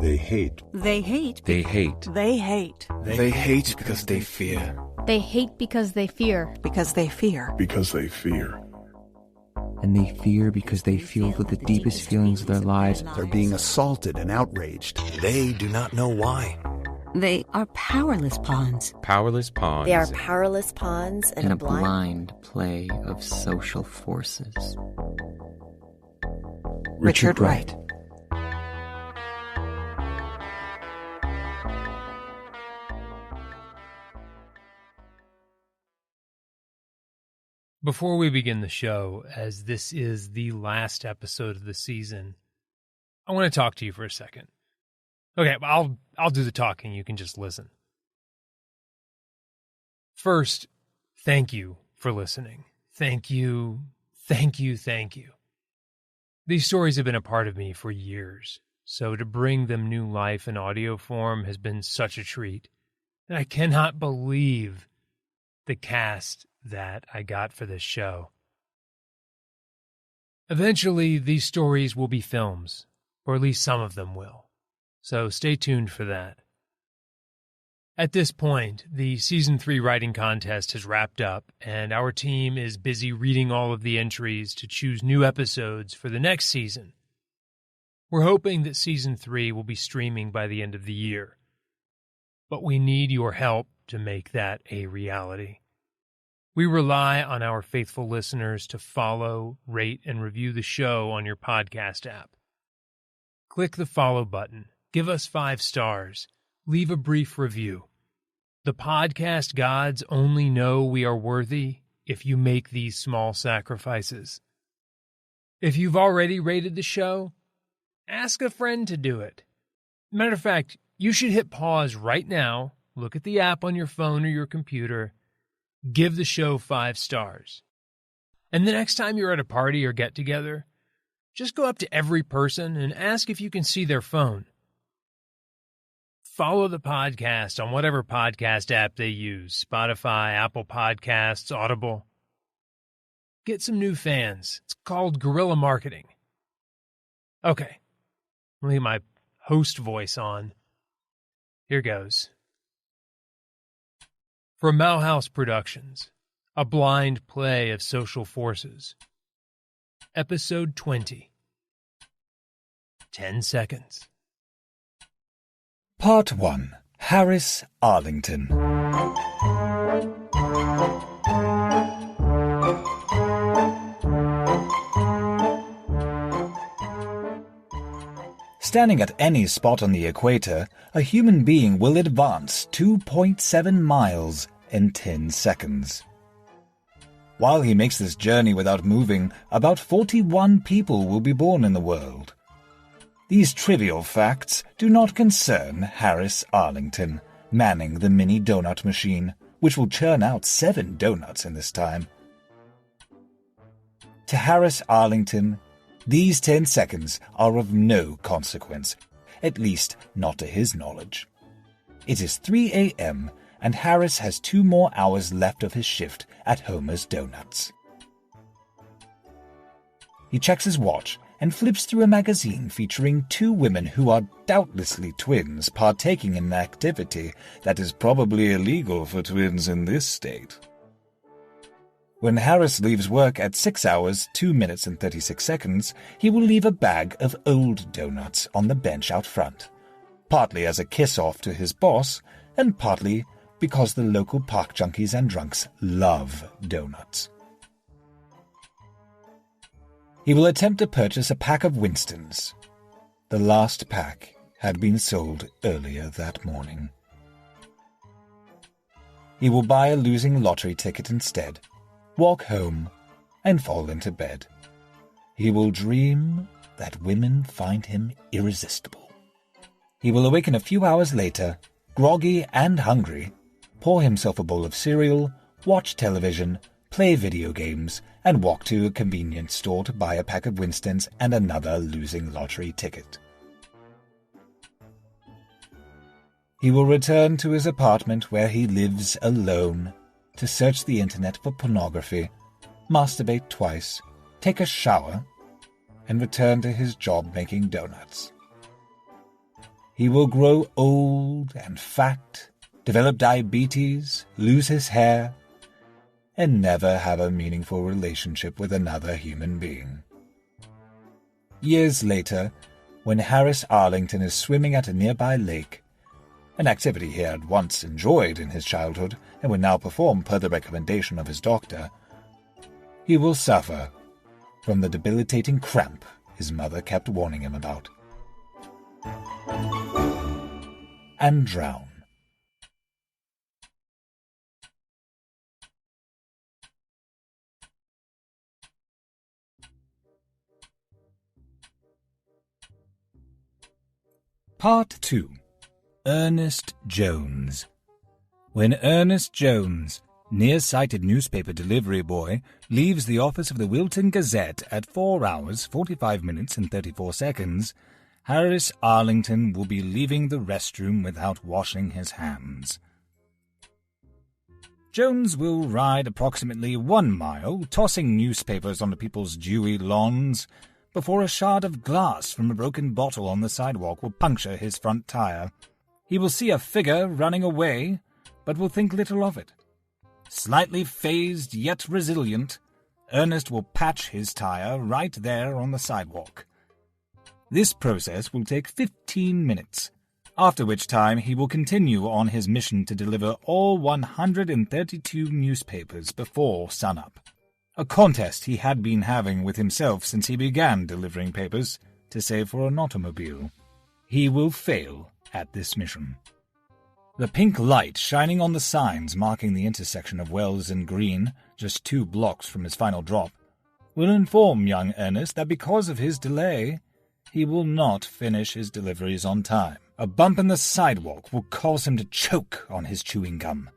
They hate. They hate. They hate. They hate. They hate because they fear. They hate because they fear. Because they fear. Because they fear. And they fear because they feel that the deepest feelings of their lives They're being assaulted and outraged. They do not know why. They are powerless pawns. Powerless pawns. They are powerless pawns in a blind play of social forces. Richard Wright. Before we begin the show, as this is the last episode of the season, I want to talk to you for a second. Okay, I'll do the talking. You can just listen. First, thank you for listening. Thank you, thank you, thank you. These stories have been a part of me for years, so to bring them new life in audio form has been such a treat. And I cannot believe the cast that I got for this show. Eventually, these stories will be films, or at least some of them will. So stay tuned for that. At this point, the Season 3 writing contest has wrapped up, and our team is busy reading all of the entries to choose new episodes for the next season. We're hoping that Season 3 will be streaming by the end of the year. But we need your help to make that a reality. We rely on our faithful listeners to follow, rate, and review the show on your podcast app. Click the follow button, give us 5 stars, leave a brief review. The podcast gods only know we are worthy if you make these small sacrifices. If you've already rated the show, ask a friend to do it. Matter of fact, you should hit pause right now, look at the app on your phone or your computer, give the show 5 stars. And the next time you're at a party or get-together, just go up to every person and ask if you can see their phone. Follow the podcast on whatever podcast app they use, Spotify, Apple Podcasts, Audible. Get some new fans. It's called guerrilla marketing. Okay, let me get my host voice on. Here goes. From Mauhaus Productions, A Blind Play of Social Forces. Episode 20. 10 seconds. Part 1. Harris Arlington. Standing at any spot on the equator, a human being will advance 2.7 miles in 10 seconds. While he makes this journey without moving, about 41 people will be born in the world. These trivial facts do not concern Harris Arlington, manning the mini donut machine, which will churn out 7 donuts in this time. To Harris Arlington, these 10 seconds are of no consequence, at least not to his knowledge. It is 3 a.m., and Harris has 2 more hours left of his shift at Homer's Donuts. He checks his watch and flips through a magazine featuring 2 women who are doubtlessly twins partaking in an activity that is probably illegal for twins in this state. When Harris leaves work at 6 hours, 2 minutes and 36 seconds, he will leave a bag of old donuts on the bench out front, partly as a kiss-off to his boss, and partly because the local park junkies and drunks love donuts. He will attempt to purchase a pack of Winstons. The last pack had been sold earlier that morning. He will buy a losing lottery ticket instead, walk home, and fall into bed. He will dream that women find him irresistible. He will awaken a few hours later, groggy and hungry, pour himself a bowl of cereal, watch television, play video games, and walk to a convenience store to buy a pack of Winstons and another losing lottery ticket. He will return to his apartment where he lives alone to search the internet for pornography, masturbate twice, take a shower, and return to his job making donuts. He will grow old and fat, develop diabetes, lose his hair, and never have a meaningful relationship with another human being. Years later, when Harris Arlington is swimming at a nearby lake, an activity he had once enjoyed in his childhood and would now perform per the recommendation of his doctor, he will suffer from the debilitating cramp his mother kept warning him about, and drown. Part 2. Ernest Jones. When Ernest Jones, nearsighted newspaper delivery boy, leaves the office of the Wilton Gazette at 4 hours, 45 minutes and 34 seconds, Harris Arlington will be leaving the restroom without washing his hands. Jones will ride approximately 1 mile, tossing newspapers onto people's dewy lawns, before a shard of glass from a broken bottle on the sidewalk will puncture his front tire. He will see a figure running away, but will think little of it. Slightly phased yet resilient, Ernest will patch his tire right there on the sidewalk. This process will take 15 minutes, after which time he will continue on his mission to deliver all 132 newspapers before sunup. A contest he had been having with himself since he began delivering papers to save for an automobile. He will fail at this mission. The pink light shining on the signs marking the intersection of Wells and Green, just 2 blocks from his final drop, will inform young Ernest that because of his delay, he will not finish his deliveries on time. A bump in the sidewalk will cause him to choke on his chewing gum,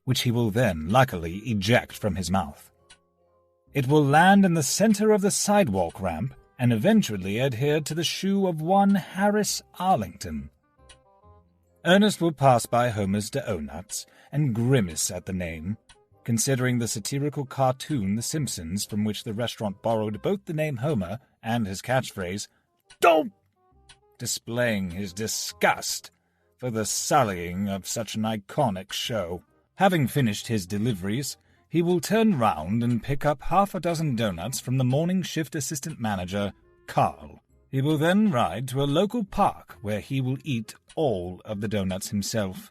which he will then, luckily, eject from his mouth. It will land in the center of the sidewalk ramp and eventually adhere to the shoe of one Harris Arlington. Ernest will pass by Homer's Donuts and grimace at the name, considering the satirical cartoon The Simpsons, from which the restaurant borrowed both the name Homer and his catchphrase, "Don't!" displaying his disgust for the sullying of such an iconic show. Having finished his deliveries, he will turn round and pick up 6 donuts from the morning shift assistant manager, Carl. He will then ride to a local park where he will eat all of the donuts himself.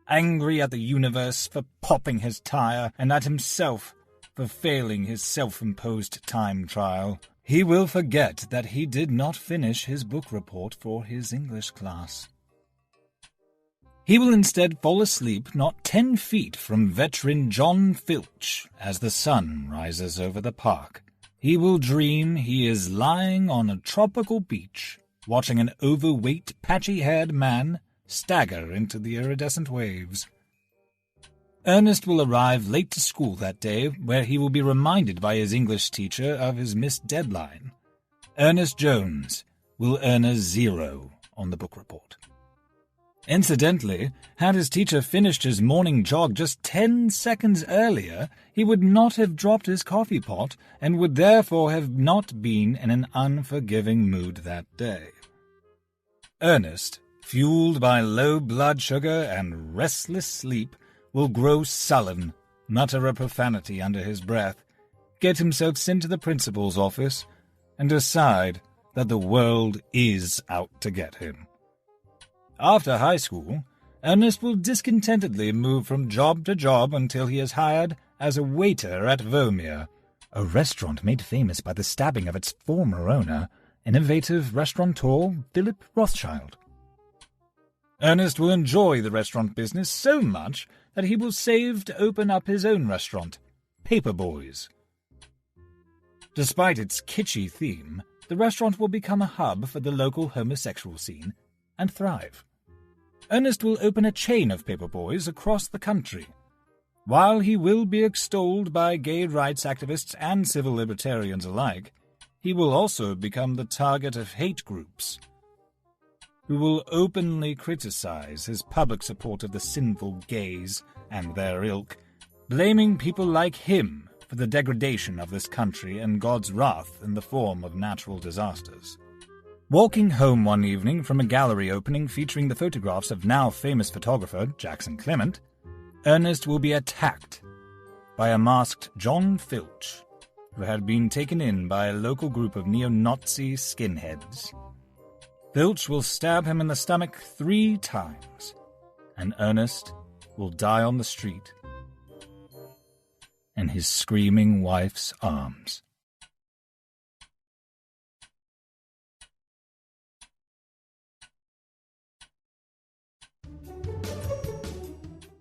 Angry at the universe for popping his tire and at himself for failing his self-imposed time trial, he will forget that he did not finish his book report for his English class. He will instead fall asleep not 10 feet from veteran John Filch as the sun rises over the park. He will dream he is lying on a tropical beach, watching an overweight, patchy-haired man stagger into the iridescent waves. Ernest will arrive late to school that day, where he will be reminded by his English teacher of his missed deadline. Ernest Jones will earn a 0 on the book report. Incidentally, had his teacher finished his morning jog just 10 seconds earlier, he would not have dropped his coffee pot and would therefore have not been in an unforgiving mood that day. Ernest, fueled by low blood sugar and restless sleep, will grow sullen, mutter a profanity under his breath, get himself sent to the principal's office, and decide that the world is out to get him. After high school, Ernest will discontentedly move from job to job until he is hired as a waiter at Vermeer, a restaurant made famous by the stabbing of its former owner, innovative restaurateur Philip Rothschild. Ernest will enjoy the restaurant business so much that he will save to open up his own restaurant, Paperboys. Despite its kitschy theme, the restaurant will become a hub for the local homosexual scene and thrive. Ernest will open a chain of Paperboys across the country. While he will be extolled by gay rights activists and civil libertarians alike, he will also become the target of hate groups, who will openly criticize his public support of the sinful gays and their ilk, blaming people like him for the degradation of this country and God's wrath in the form of natural disasters. Walking home one evening from a gallery opening featuring the photographs of now famous photographer Jackson Clement, Ernest will be attacked by a masked John Filch, who had been taken in by a local group of neo-Nazi skinheads. Filch will stab him in the stomach 3 times, and Ernest will die on the street in his screaming wife's arms.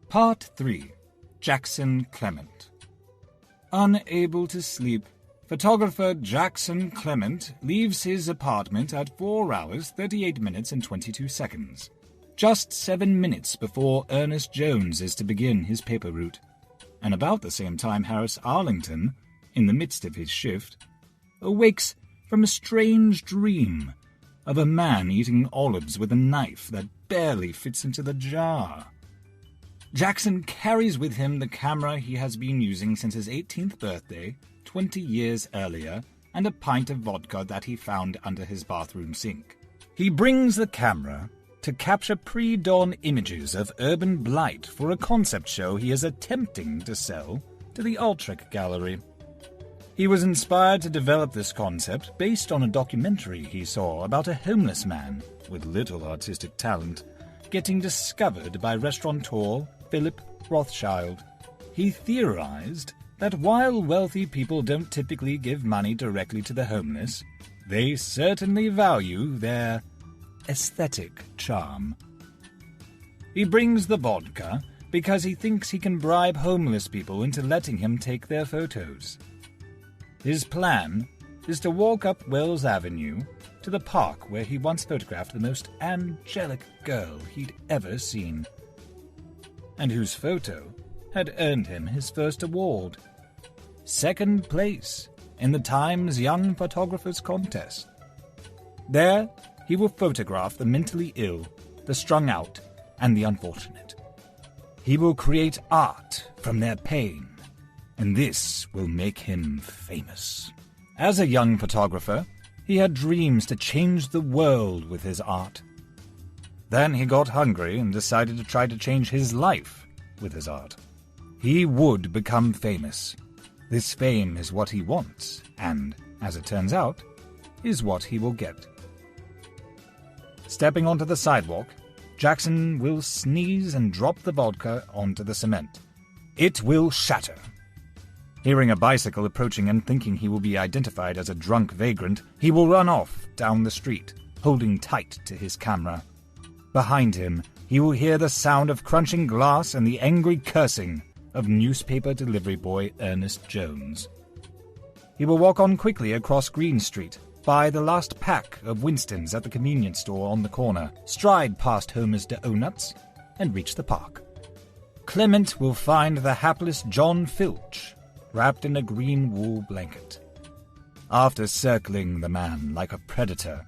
Part 3. Jackson Clement. Unable to sleep, photographer Jackson Clement leaves his apartment at 4 hours, 38 minutes and 22 seconds, just 7 minutes before Ernest Jones is to begin his paper route, and about the same time Harris Arlington, in the midst of his shift, awakes from a strange dream of a man eating olives with a knife that barely fits into the jar. Jackson carries with him the camera he has been using since his 18th birthday, 20 years earlier, and a pint of vodka that he found under his bathroom sink. He brings the camera to capture pre-dawn images of urban blight for a concept show he is attempting to sell to the Altreich Gallery. He was inspired to develop this concept based on a documentary he saw about a homeless man with little artistic talent getting discovered by restaurateur Philip Rothschild. He theorized that while wealthy people don't typically give money directly to the homeless, they certainly value their aesthetic charm. He brings the vodka because he thinks he can bribe homeless people into letting him take their photos. His plan is to walk up Wells Avenue to the park where he once photographed the most angelic girl he'd ever seen, and whose photo had earned him his first award, 2nd place in the Times Young Photographers Contest. There, he will photograph the mentally ill, the strung out, and the unfortunate. He will create art from their pain, and this will make him famous. As a young photographer, he had dreams to change the world with his art. Then he got hungry and decided to try to change his life with his art. He would become famous. This fame is what he wants, and, as it turns out, is what he will get. Stepping onto the sidewalk, Jackson will sneeze and drop the vodka onto the cement. It will shatter. Hearing a bicycle approaching and thinking he will be identified as a drunk vagrant, he will run off down the street, holding tight to his camera. Behind him, he will hear the sound of crunching glass and the angry cursing of newspaper delivery boy Ernest Jones. He will walk on quickly across Green Street, buy the last pack of Winston's at the convenience store on the corner, stride past Homer's Donuts, and reach the park. Clement will find the hapless John Filch, wrapped in a green wool blanket. After circling the man like a predator,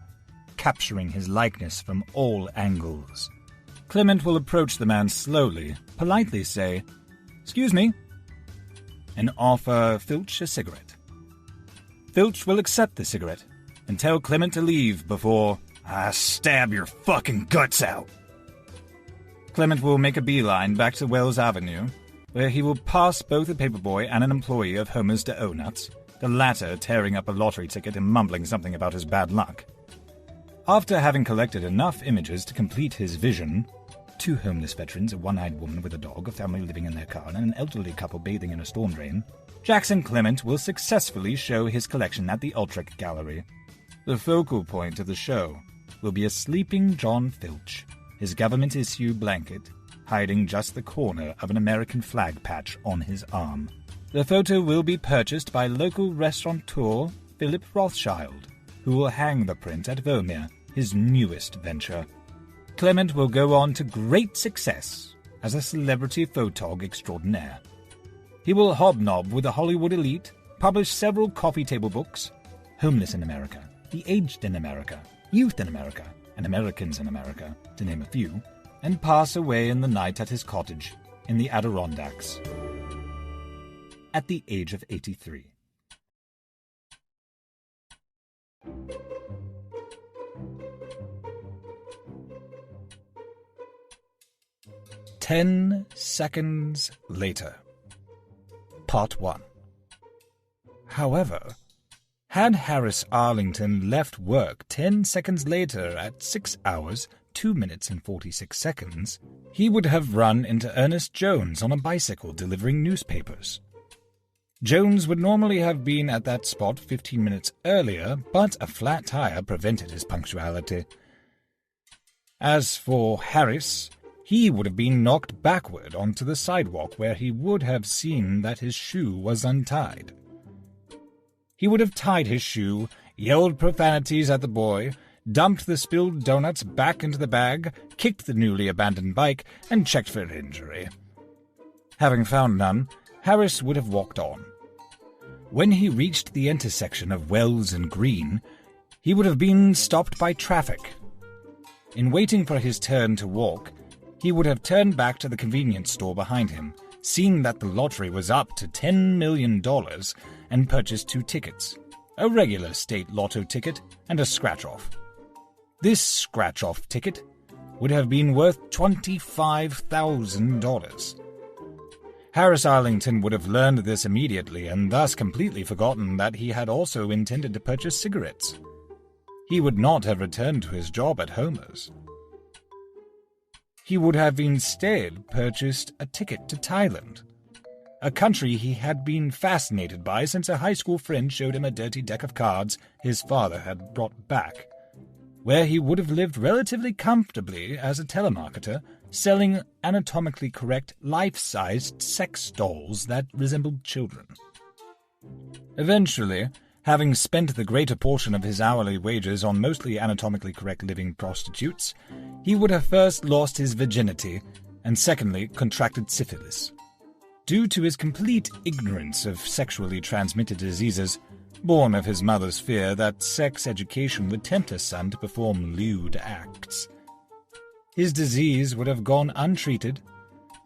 capturing his likeness from all angles, Clement will approach the man slowly, politely say, "Excuse me," and offer Filch a cigarette. Filch will accept the cigarette and tell Clement to leave before I stab your fucking guts out. Clement will make a beeline back to Wells Avenue, where he will pass both a paperboy and an employee of Homer's Donuts, the latter tearing up a lottery ticket and mumbling something about his bad luck. After having collected enough images to complete his vision, 2 homeless veterans, a one-eyed woman with a dog, a family living in their car, and an elderly couple bathing in a storm drain, Jackson Clement will successfully show his collection at the Altreich Gallery. The focal point of the show will be a sleeping John Filch, his government-issue blanket hiding just the corner of an American flag patch on his arm. The photo will be purchased by local restaurateur Philip Rothschild, who will hang the print at Vermeer, his newest venture. Clement will go on to great success as a celebrity photog extraordinaire. He will hobnob with the Hollywood elite, publish several coffee table books, Homeless in America, The Aged in America, Youth in America, and Americans in America, to name a few, and pass away in the night at his cottage in the Adirondacks at the age of 83. 10 seconds later. Part 1. However, had Harris Arlington left work 10 seconds later at 6 hours, 2 minutes and 46 seconds, he would have run into Ernest Jones on a bicycle delivering newspapers. Jones would normally have been at that spot 15 minutes earlier, but a flat tire prevented his punctuality. As for Harris, he would have been knocked backward onto the sidewalk where he would have seen that his shoe was untied. He would have tied his shoe, yelled profanities at the boy, dumped the spilled donuts back into the bag, kicked the newly abandoned bike, and checked for injury. Having found none, Harris would have walked on. When he reached the intersection of Wells and Green, he would have been stopped by traffic. In waiting for his turn to walk, he would have turned back to the convenience store behind him, seen that the lottery was up to $10 million, and purchased 2 tickets, a regular state lotto ticket and a scratch-off. This scratch-off ticket would have been worth $25,000. Harris Arlington would have learned this immediately and thus completely forgotten that he had also intended to purchase cigarettes. He would not have returned to his job at Homer's. He would have instead purchased a ticket to Thailand, a country he had been fascinated by since a high school friend showed him a dirty deck of cards his father had brought back, where he would have lived relatively comfortably as a telemarketer, selling anatomically correct, life-sized sex dolls that resembled children. Eventually, having spent the greater portion of his hourly wages on mostly anatomically correct living prostitutes, he would have first lost his virginity, and secondly contracted syphilis. Due to his complete ignorance of sexually transmitted diseases, born of his mother's fear that sex education would tempt her son to perform lewd acts. His disease would have gone untreated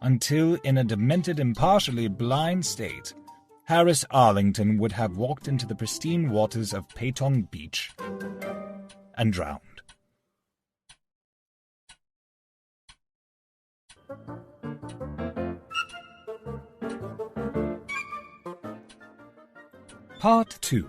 until, in a demented and partially blind state, Harris Arlington would have walked into the pristine waters of Patong Beach and drowned. Part 2.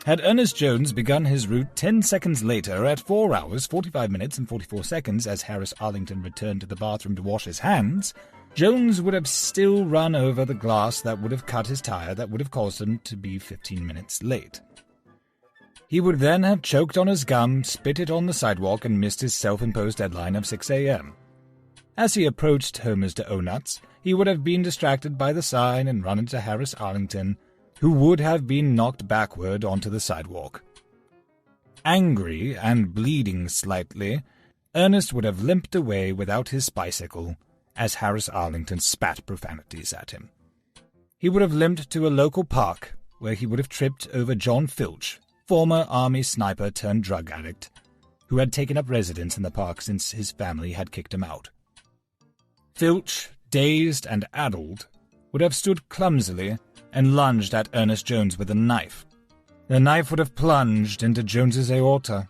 Had Ernest Jones begun his route 10 seconds later at 4 hours, 45 minutes and 44 seconds as Harris Arlington returned to the bathroom to wash his hands, Jones would have still run over the glass that would have cut his tire that would have caused him to be 15 minutes late. He would then have choked on his gum, spit it on the sidewalk, and missed his self-imposed deadline of 6 a.m. As he approached Homer's Donuts, he would have been distracted by the sign and run into Harris Arlington, who would have been knocked backward onto the sidewalk. Angry and bleeding slightly, Ernest would have limped away without his bicycle as Harris Arlington spat profanities at him. He would have limped to a local park where he would have tripped over John Filch, former Army sniper turned drug addict, who had taken up residence in the park since his family had kicked him out. Filch, dazed and addled, would have stood clumsily and lunged at Ernest Jones with a knife. The knife would have plunged into Jones's aorta.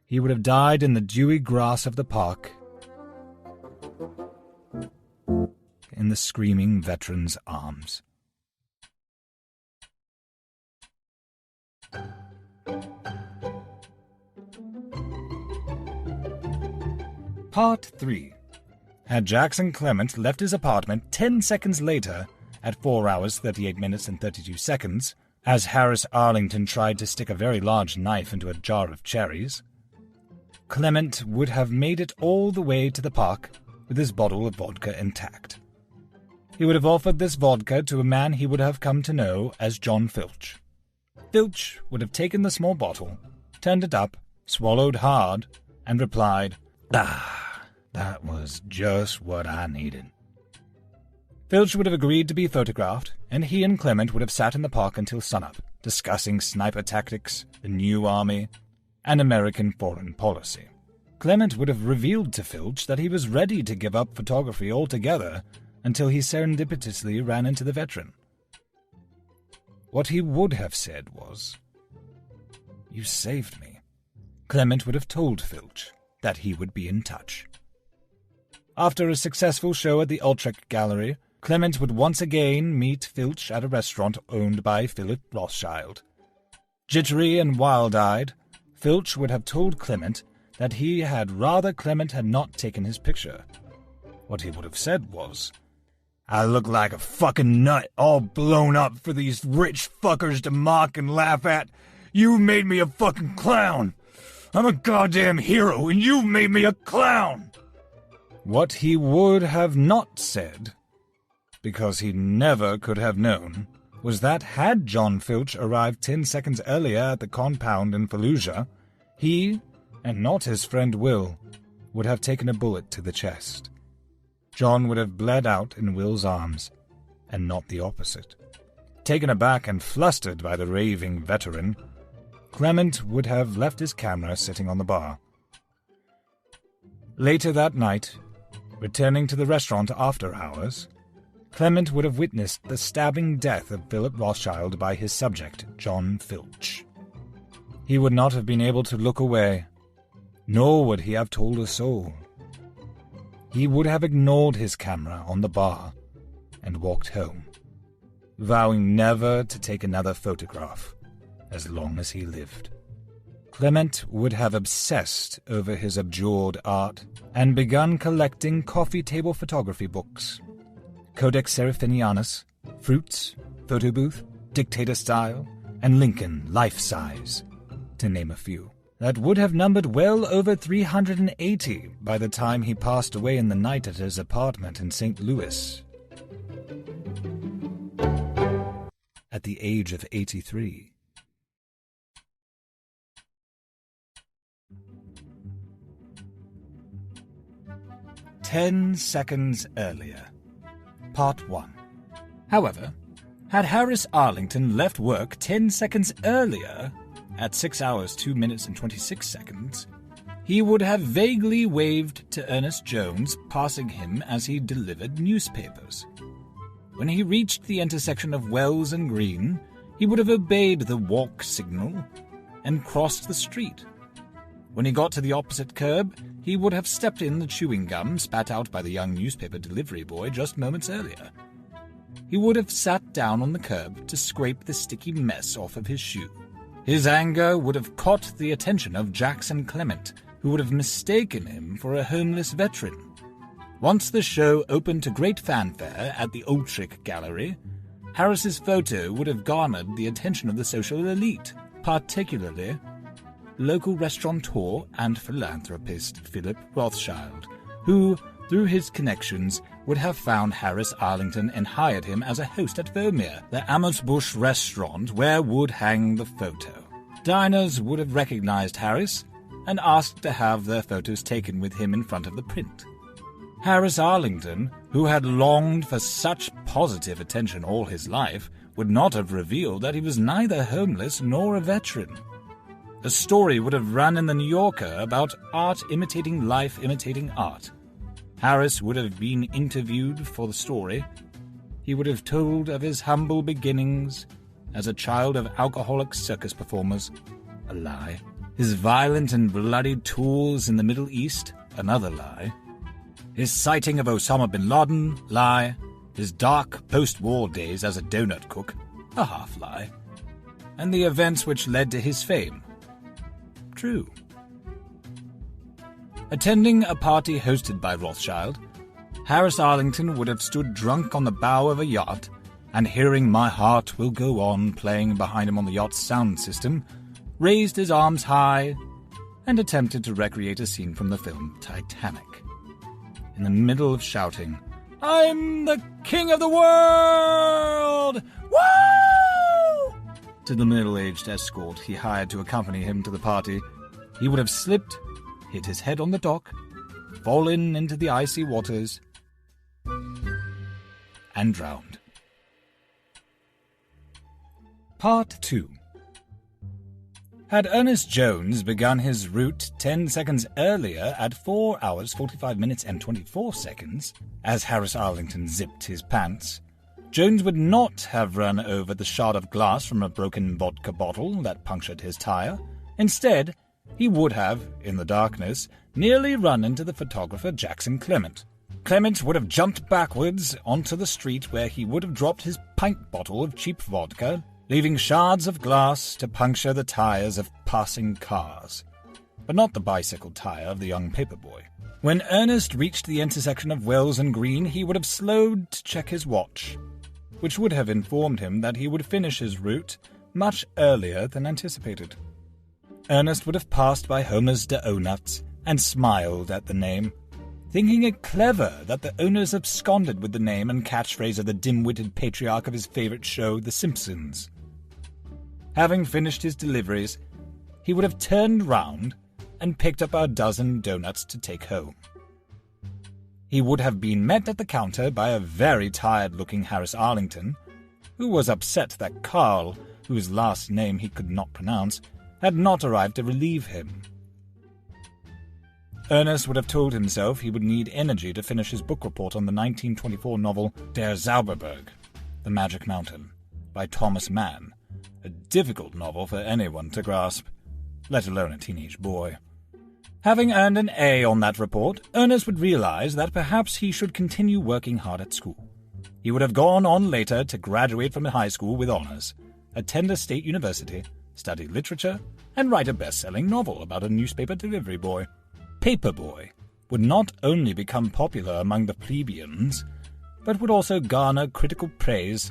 He would have died in the dewy grass of the park, in the screaming veteran's arms. Part 3. Had Jackson Clement left his apartment 10 seconds later, at 4 hours, 38 minutes and 32 seconds, as Harris Arlington tried to stick a very large knife into a jar of cherries, Clement would have made it all the way to the park with his bottle of vodka intact. He would have offered this vodka to a man he would have come to know as John Filch. Filch would have taken the small bottle, turned it up, swallowed hard, and replied, that was just what I needed." Filch would have agreed to be photographed, and he and Clement would have sat in the park until sunup, discussing sniper tactics, the new army, and American foreign policy. Clement would have revealed to Filch that he was ready to give up photography altogether until he serendipitously ran into the veteran. What he would have said was, "You saved me." Clement would have told Filch that he would be in touch. After a successful show at the Utrecht Gallery, Clement would once again meet Filch at a restaurant owned by Philip Rothschild. Jittery and wild-eyed, Filch would have told Clement that he had rather Clement had not taken his picture. What he would have said was, "I look like a fucking nut all blown up for these rich fuckers to mock and laugh at. You made me a fucking clown. I'm a goddamn hero and you made me a clown." What he would have not said, because he never could have known, was that had John Filch arrived 10 seconds earlier at the compound in Fallujah, he, and not his friend Will, would have taken a bullet to the chest. John would have bled out in Will's arms, and not the opposite. Taken aback and flustered by the raving veteran, Clement would have left his camera sitting on the bar. Later that night, returning to the restaurant after hours, Clement would have witnessed the stabbing death of Philip Rothschild by his subject, John Filch. He would not have been able to look away, nor would he have told a soul. He would have ignored his camera on the bar and walked home, vowing never to take another photograph as long as he lived. Clement would have obsessed over his abjured art and begun collecting coffee table photography books. Codex Seraphinianus, Fruits, Photo Booth, Dictator Style, and Lincoln Life Size, to name a few, that would have numbered well over 380 by the time he passed away in the night at his apartment in St. Louis, at the age of 83. "10 seconds earlier." Part 1. However, had Harris Arlington left work 10 seconds earlier, at 6 hours 2 minutes and 26 seconds, he would have vaguely waved to Ernest Jones, passing him as he delivered newspapers. When he reached the intersection of Wells and Green, he would have obeyed the walk signal and crossed the street. When he got to the opposite curb, he would have stepped in the chewing gum spat out by the young newspaper delivery boy just moments earlier. He would have sat down on the curb to scrape the sticky mess off of his shoe. His anger would have caught the attention of Jackson Clement, who would have mistaken him for a homeless veteran. Once the show opened to great fanfare at the Utrecht Gallery, Harris's photo would have garnered the attention of the social elite, particularly local restaurateur and philanthropist Philip Rothschild, who, through his connections, would have found Harris Arlington and hired him as a host at Vermeer, the Ammersbusch restaurant where would hang the photo. Diners would have recognized Harris and asked to have their photos taken with him in front of the print. Harris Arlington, who had longed for such positive attention all his life, would not have revealed that he was neither homeless nor a veteran. A story would have run in the New Yorker about art imitating life imitating art. Harris would have been interviewed for the story. He would have told of his humble beginnings as a child of alcoholic circus performers, a lie. His violent and bloody tours in the Middle East, another lie. His sighting of Osama bin Laden, lie. His dark post-war days as a donut cook, a half-lie. And the events which led to his fame, true. Attending a party hosted by Rothschild, Harris Arlington would have stood drunk on the bow of a yacht, and hearing "My Heart Will Go On" playing behind him on the yacht's sound system, raised his arms high and attempted to recreate a scene from the film Titanic. In the middle of shouting, "I'm the king of the world! Woo!" to the middle-aged escort he hired to accompany him to the party, he would have slipped, hit his head on the dock, fallen into the icy waters, and drowned. Part 2. Had Ernest Jones begun his route 10 seconds earlier at 4 hours 45 minutes and 24 seconds, as Harris Arlington zipped his pants, Jones would not have run over the shard of glass from a broken vodka bottle that punctured his tire. Instead, he would have, in the darkness, nearly run into the photographer Jackson Clement, Clement would have jumped backwards onto the street where he would have dropped his pint bottle of cheap vodka, leaving shards of glass to puncture the tires of passing cars. But not the bicycle tire of the young paperboy. When Ernest reached the intersection of Wells and Green, he would have slowed to check his watch, which would have informed him that he would finish his route much earlier than anticipated. Ernest would have passed by Homer's Donuts and smiled at the name, thinking it clever that the owners absconded with the name and catchphrase of the dim-witted patriarch of his favorite show, The Simpsons. Having finished his deliveries, he would have turned round and picked up a dozen donuts to take home. He would have been met at the counter by a very tired-looking Harris Arlington, who was upset that Carl, whose last name he could not pronounce, had not arrived to relieve him. Ernest would have told himself he would need energy to finish his book report on the 1924 novel Der Zauberberg, The Magic Mountain, by Thomas Mann, a difficult novel for anyone to grasp, let alone a teenage boy. Having earned an A on that report, Ernest would realize that perhaps he should continue working hard at school. He would have gone on later to graduate from high school with honors, attend a state university, study literature, and write a best-selling novel about a newspaper delivery boy. Paperboy would not only become popular among the plebeians, but would also garner critical praise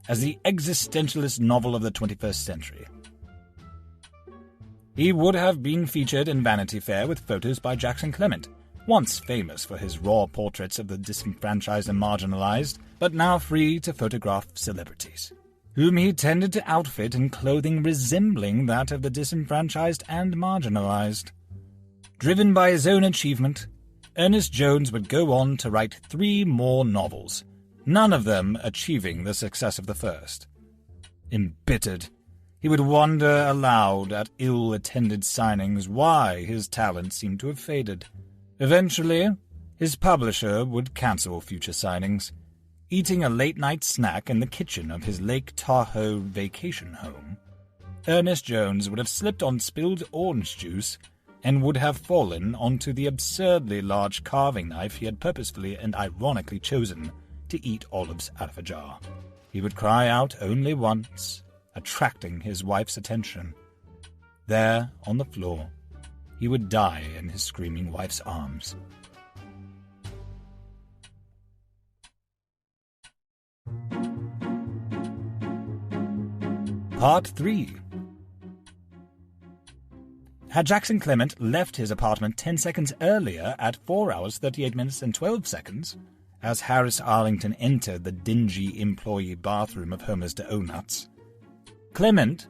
as the existentialist novel of the 21st century. He would have been featured in Vanity Fair with photos by Jackson Clement, once famous for his raw portraits of the disenfranchised and marginalized, but now free to photograph celebrities, whom he tended to outfit in clothing resembling that of the disenfranchised and marginalized. Driven by his own achievement, Ernest Jones would go on to write 3 more novels, none of them achieving the success of the first. Embittered, he would wonder aloud at ill-attended signings why his talent seemed to have faded. Eventually, his publisher would cancel future signings, eating a late-night snack in the kitchen of his Lake Tahoe vacation home. Ernest Jones would have slipped on spilled orange juice and would have fallen onto the absurdly large carving knife he had purposefully and ironically chosen to eat olives out of a jar. He would cry out only once, attracting his wife's attention. There, on the floor, he would die in his screaming wife's arms. Part 3. Had Jackson Clement left his apartment 10 seconds earlier at 4 hours, 38 minutes and 12 seconds, as Harris Arlington entered the dingy employee bathroom of Homer's Donuts, Clement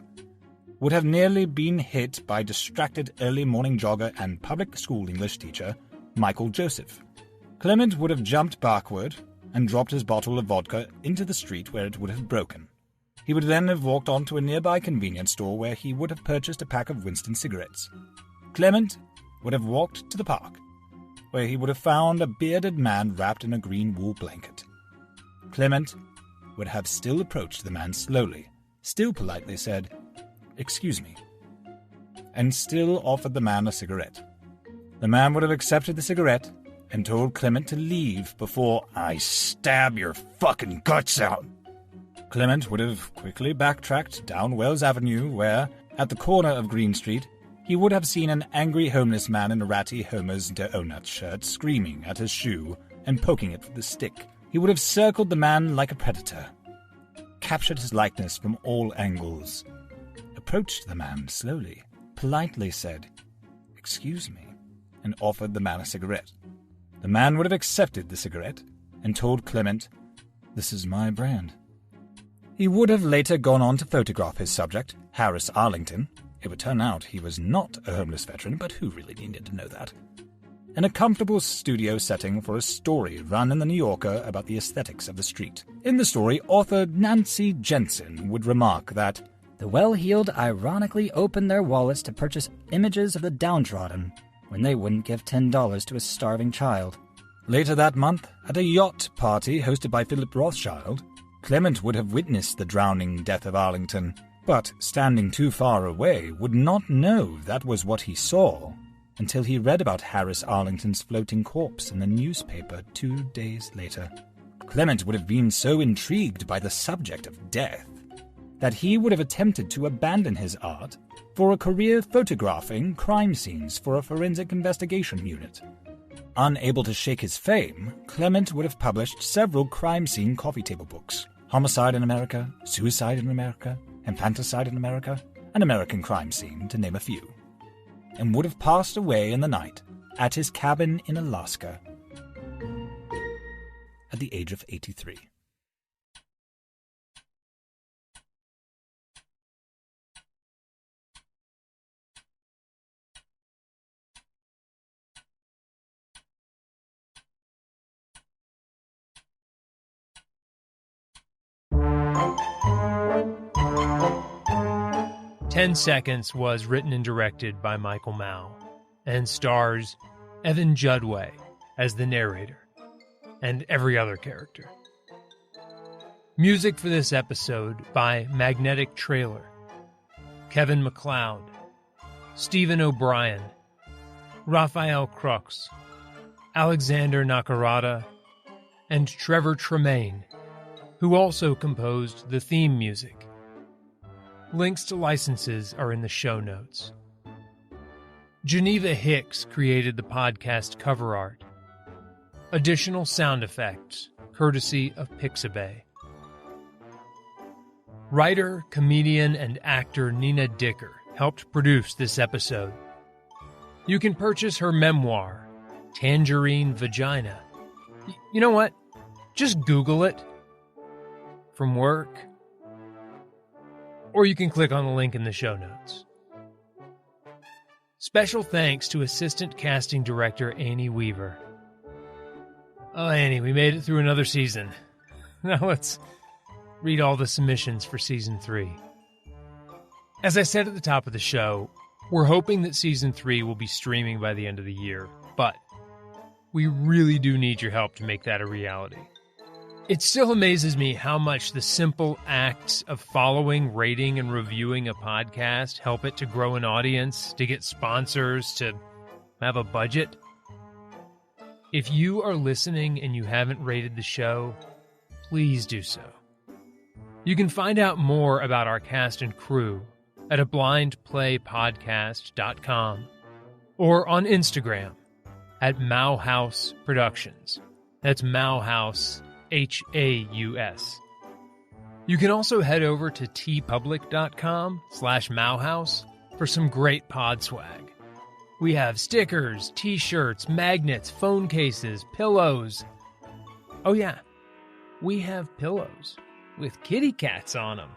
would have nearly been hit by distracted early morning jogger and public school English teacher Michael Joseph. Clement would have jumped backward and dropped his bottle of vodka into the street where it would have broken. He would then have walked on to a nearby convenience store where he would have purchased a pack of Winston cigarettes. Clement would have walked to the park, where he would have found a bearded man wrapped in a green wool blanket. Clement would have still approached the man slowly, still politely said, "Excuse me," and still offered the man a cigarette. The man would have accepted the cigarette and told Clement to leave before I stab your fucking guts out. Clement would have quickly backtracked down Wells Avenue where, at the corner of Green Street, he would have seen an angry homeless man in a ratty Homer's Donuts shirt screaming at his shoe and poking it with a stick. He would have circled the man like a predator, captured his likeness from all angles, approached the man slowly, politely said, "Excuse me," and offered the man a cigarette. The man would have accepted the cigarette and told Clement, "This is my brand." He would have later gone on to photograph his subject, Harris Arlington. It would turn out he was not a homeless veteran, but who really needed to know that? In a comfortable studio setting for a story run in the New Yorker about the aesthetics of the street. In the story, author Nancy Jensen would remark that the well-heeled ironically opened their wallets to purchase images of the downtrodden when they wouldn't give $10 to a starving child. Later that month, at a yacht party hosted by Philip Rothschild, Clement would have witnessed the drowning death of Arlington, but standing too far away would not know that was what he saw. until he read about Harris Arlington's floating corpse in the newspaper 2 days later. Clement would have been so intrigued by the subject of death that he would have attempted to abandon his art for a career photographing crime scenes for a forensic investigation unit. Unable to shake his fame, Clement would have published several crime scene coffee table books: Homicide in America, Suicide in America, Infanticide in America, An American Crime Scene, to name a few, and would have passed away in the night at his cabin in Alaska at the age of 83. "10 Seconds" was written and directed by Michael Mao and stars Evan Judway as the narrator and every other character. Music for this episode by Magnetic Trailer, Kevin MacLeod, Stephen O'Brien, Raphael Crux, Alexander Nakarada, and Trevor Tremaine, who also composed the theme music. Links to licenses are in the show notes. Geneva Hicks created the podcast cover art. Additional sound effects, courtesy of Pixabay. Writer, comedian, and actor Nina Dicker helped produce this episode. You can purchase her memoir, Tangerine Vagina. You know what? Just Google it. From work. Or you can click on the link in the show notes. Special thanks to Assistant Casting Director Annie Weaver. Oh, Annie, we made it through another season. Now let's read all the submissions for Season 3. As I said at the top of the show, we're hoping that Season 3 will be streaming by the end of the year, but we really do need your help to make that a reality. It still amazes me how much the simple acts of following, rating, and reviewing a podcast help it to grow an audience, to get sponsors, to have a budget. If you are listening and you haven't rated the show, please do so. You can find out more about our cast and crew at ablindplaypodcast.com or on Instagram at Mauhaus Productions. That's Mauhaus, Haus. You can also head over to tpublic.com/Mauhaus for some great pod swag. We have stickers, t-shirts, magnets, phone cases, pillows. Oh yeah, we have pillows with kitty cats on them.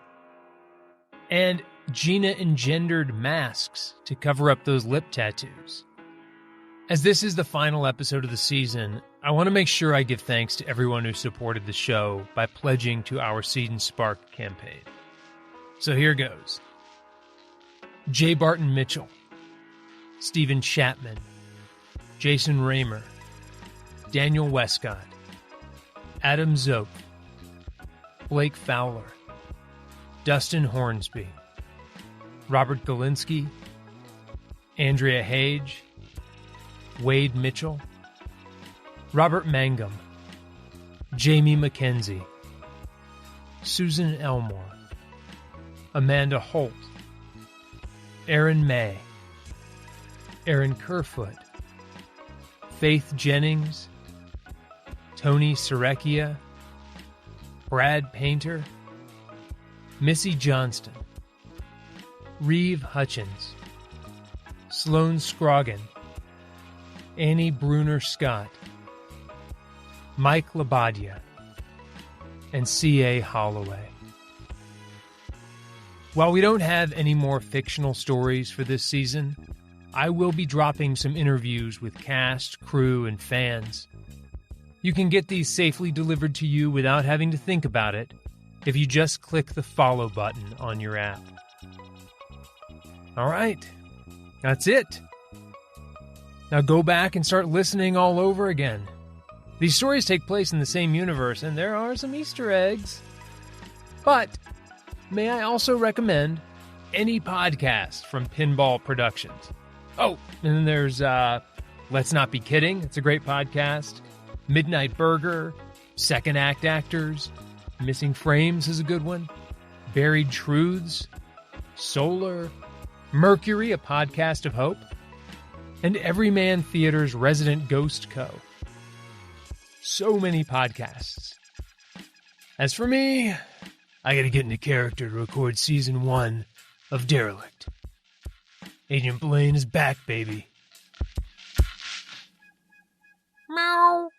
And Gina-engendered masks to cover up those lip tattoos. As this is the final episode of the season, I want to make sure I give thanks to everyone who supported the show by pledging to our Seed and Spark campaign. So here goes. J. Barton Mitchell, Stephen Chapman, Jason Raymer, Daniel Westcott, Adam Zope, Blake Fowler, Dustin Hornsby, Robert Galinsky, Andrea Hage, Wade Mitchell, Robert Mangum, Jamie McKenzie, Susan Elmore, Amanda Holt, Aaron May, Aaron Kerfoot, Faith Jennings, Tony Serecchia, Brad Painter, Missy Johnston, Reeve Hutchins, Sloane Scroggin, Annie Bruner Scott, Mike Labadia, and C.A. Holloway. While we don't have any more fictional stories for this season, I will be dropping some interviews with cast, crew, and fans. You can get these safely delivered to you without having to think about it if you just click the follow button on your app. All right, that's it. Now go back and start listening all over again. These stories take place in the same universe, and there are some Easter eggs. But may I also recommend any podcast from Pinball Productions. Oh, and then there's Let's Not Be Kidding. It's a great podcast. Midnight Burger, Second Act Actors, Missing Frames is a good one. Buried Truths, Solar, Mercury, a podcast of hope, and Everyman Theater's Resident Ghost Co. So many podcasts. As for me, I gotta get into character to record season 1 of Derelict. Agent Blaine is back, baby. Meow.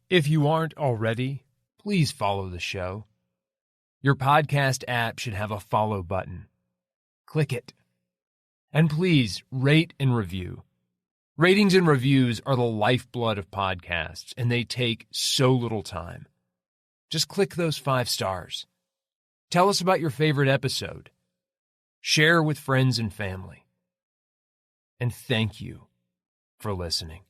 If you aren't already, please follow the show. Your podcast app should have a follow button. Click it. And please rate and review. Ratings and reviews are the lifeblood of podcasts, and they take so little time. Just click those 5 stars. Tell us about your favorite episode. Share with friends and family. And thank you for listening.